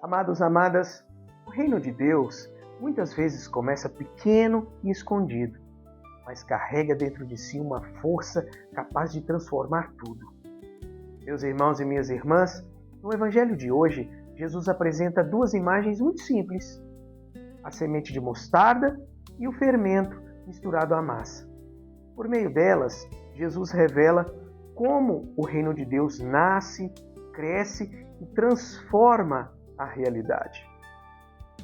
Amados, amadas, o reino de Deus muitas vezes começa pequeno e escondido, mas carrega dentro de si uma força capaz de transformar tudo. Meus irmãos e minhas irmãs, no Evangelho de hoje, Jesus apresenta duas imagens muito simples: a semente de mostarda e o fermento misturado à massa. Por meio delas, Jesus revela como o reino de Deus nasce, cresce e transforma a realidade.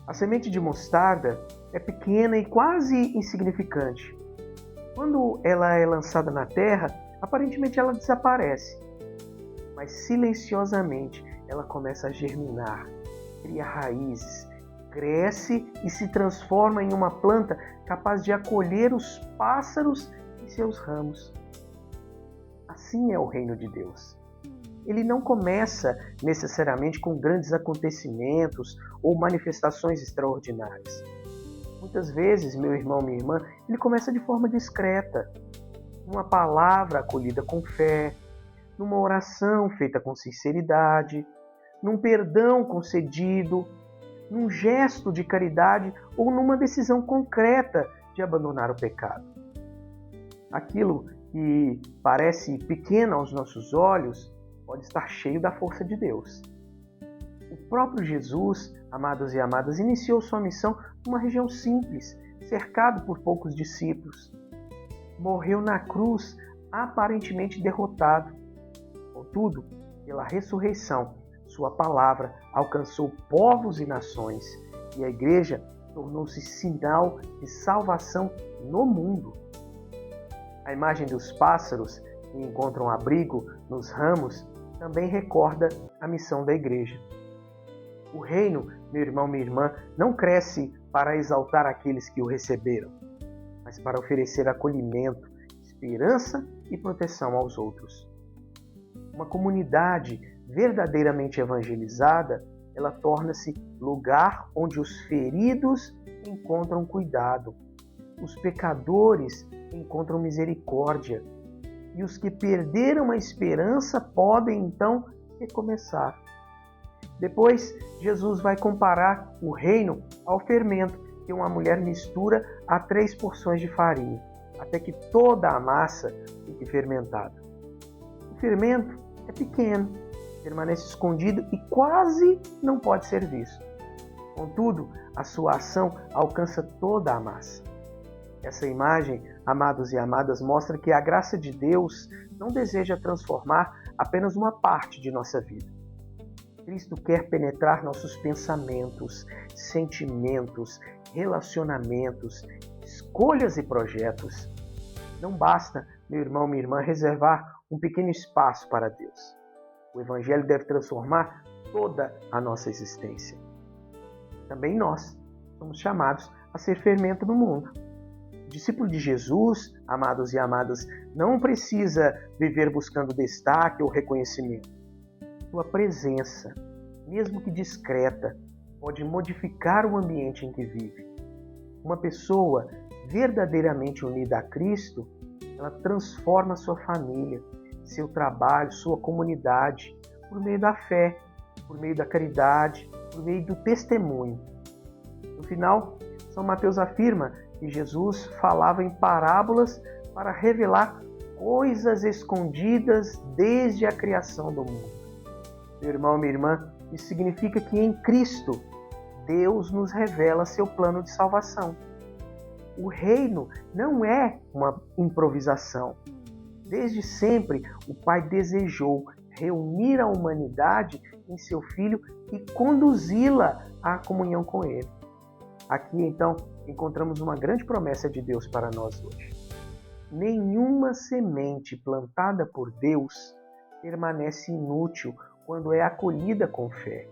A semente de mostarda é pequena e quase insignificante. Quando ela é lançada na terra, aparentemente ela desaparece. Mas silenciosamente ela começa a germinar, cria raízes, cresce e se transforma em uma planta capaz de acolher os pássaros em seus ramos. Assim é o reino de Deus. Ele não começa necessariamente com grandes acontecimentos ou manifestações extraordinárias. Muitas vezes, meu irmão, minha irmã, ele começa de forma discreta, numa palavra acolhida com fé, numa oração feita com sinceridade, num perdão concedido, num gesto de caridade ou numa decisão concreta de abandonar o pecado. Aquilo que parece pequeno aos nossos olhos pode estar cheio da força de Deus. O próprio Jesus, amados e amadas, iniciou sua missão numa região simples, cercado por poucos discípulos. Morreu na cruz, aparentemente derrotado. Contudo, pela ressurreição, sua palavra alcançou povos e nações, e a igreja tornou-se sinal de salvação no mundo. A imagem dos pássaros que encontram abrigo nos ramos também recorda a missão da igreja. O reino, meu irmão, minha irmã, não cresce para exaltar aqueles que o receberam, mas para oferecer acolhimento, esperança e proteção aos outros. Uma comunidade verdadeiramente evangelizada, ela torna-se lugar onde os feridos encontram cuidado, os pecadores encontram misericórdia, e os que perderam a esperança podem, então, recomeçar. Depois, Jesus vai comparar o reino ao fermento que uma mulher mistura a 3 porções de farinha, até que toda a massa fique fermentada. O fermento é pequeno, permanece escondido e quase não pode ser visto. Contudo, a sua ação alcança toda a massa. Essa imagem, amados e amadas, mostra que a graça de Deus não deseja transformar apenas uma parte de nossa vida. Cristo quer penetrar nossos pensamentos, sentimentos, relacionamentos, escolhas e projetos. Não basta, meu irmão, minha irmã, reservar um pequeno espaço para Deus. O Evangelho deve transformar toda a nossa existência. Também nós somos chamados a ser fermento no mundo. O discípulo de Jesus, amados e amadas, não precisa viver buscando destaque ou reconhecimento. Sua presença, mesmo que discreta, pode modificar o ambiente em que vive. Uma pessoa verdadeiramente unida a Cristo, ela transforma sua família, seu trabalho, sua comunidade, por meio da fé, por meio da caridade, por meio do testemunho. No final, São Mateus afirma que Jesus falava em parábolas para revelar coisas escondidas desde a criação do mundo. Meu irmão, minha irmã, isso significa que em Cristo, Deus nos revela seu plano de salvação. O reino não é uma improvisação. Desde sempre, o Pai desejou reunir a humanidade em seu Filho e conduzi-la à comunhão com Ele. Aqui, então, encontramos uma grande promessa de Deus para nós hoje. Nenhuma semente plantada por Deus permanece inútil quando é acolhida com fé.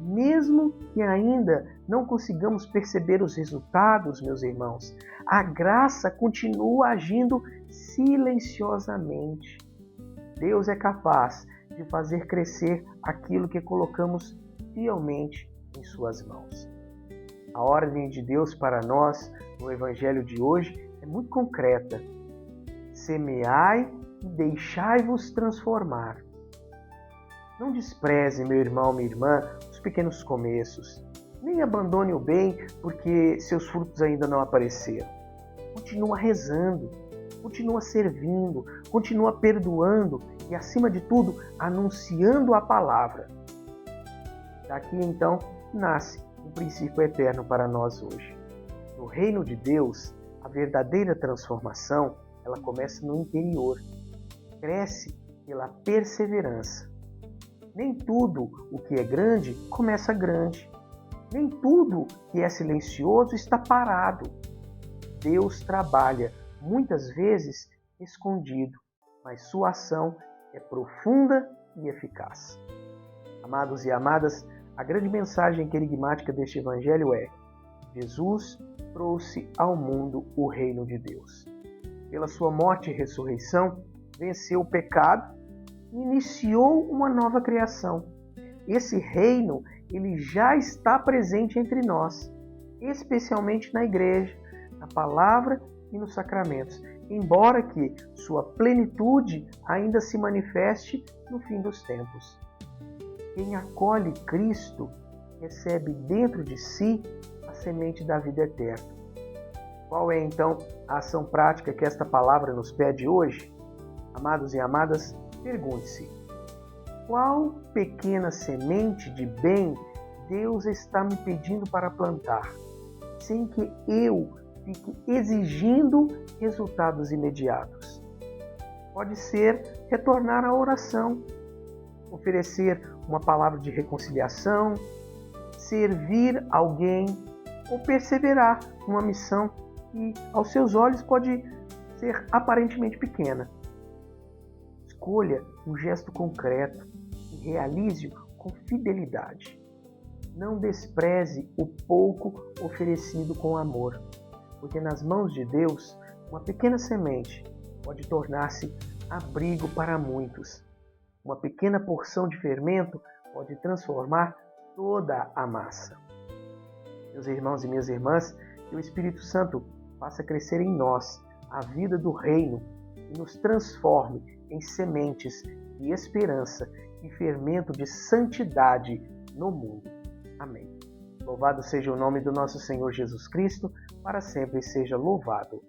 Mesmo que ainda não consigamos perceber os resultados, meus irmãos, a graça continua agindo silenciosamente. Deus é capaz de fazer crescer aquilo que colocamos fielmente em suas mãos. A ordem de Deus para nós no Evangelho de hoje é muito concreta. Semeai e deixai-vos transformar. Não despreze, meu irmão, minha irmã, os pequenos começos. Nem abandone o bem porque seus frutos ainda não apareceram. Continua rezando, continua servindo, continua perdoando e, acima de tudo, anunciando a palavra. Daqui, então, nasce um princípio eterno para nós hoje. No reino de Deus, a verdadeira transformação, ela começa no interior. Cresce pela perseverança. Nem tudo o que é grande começa grande. Nem tudo que é silencioso está parado. Deus trabalha, muitas vezes, escondido, mas sua ação é profunda e eficaz. Amados e amadas, a grande mensagem querigmática deste evangelho é: Jesus trouxe ao mundo o reino de Deus. Pela sua morte e ressurreição, venceu o pecado e iniciou uma nova criação. Esse reino, ele já está presente entre nós, especialmente na igreja, na palavra e nos sacramentos, embora que sua plenitude ainda se manifeste no fim dos tempos. Quem acolhe Cristo recebe dentro de si a semente da vida eterna. Qual é então a ação prática que esta palavra nos pede hoje? Amados e amadas, pergunte-se: qual pequena semente de bem Deus está me pedindo para plantar, sem que eu fique exigindo resultados imediatos? Pode ser retornar à oração, oferecer uma palavra de reconciliação, servir alguém ou perseverar numa missão que, aos seus olhos, pode ser aparentemente pequena. Escolha um gesto concreto e realize-o com fidelidade. Não despreze o pouco oferecido com amor, porque nas mãos de Deus, uma pequena semente pode tornar-se abrigo para muitos. Uma pequena porção de fermento pode transformar toda a massa. Meus irmãos e minhas irmãs, que o Espírito Santo faça crescer em nós a vida do reino e nos transforme em sementes de esperança e fermento de santidade no mundo. Amém. Louvado seja o nome do nosso Senhor Jesus Cristo, para sempre seja louvado.